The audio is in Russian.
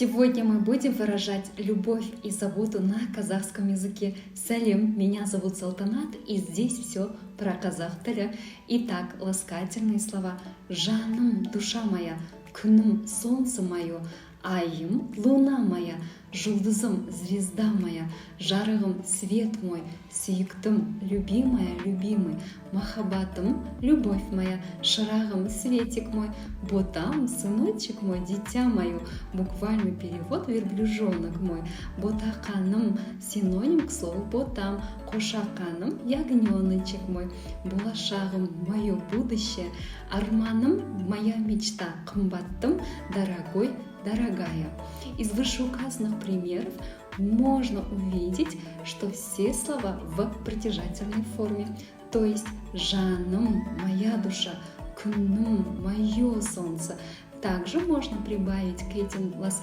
Сегодня мы будем выражать любовь и заботу на казахском языке. Салим, меня зовут Салтанат, и здесь все про казах тілі. Итак, ласкательные слова. Жаным, душа моя, күнім, солнце мое, айым, луна моя, жұлдызым, звезда моя, жарығым, свет мой, сүйіктім, любимая, любимый, махаббатым, любовь моя, шырағым, светик мой, ботам, сыночек мой, дитя мое, буквальный перевод верблюжонок мой, ботақаным, синоним к слову ботам, қошақаным, ягненочек мой, болашағым, мое будущее, арманым, моя мечта, қымбаттым, дорогой, дорогая. Из вышеуказанных примеров можно увидеть, что все слова в притяжательной форме. То есть жаным, моя душа, күнім, мое солнце. Также можно прибавить к этим ласкательным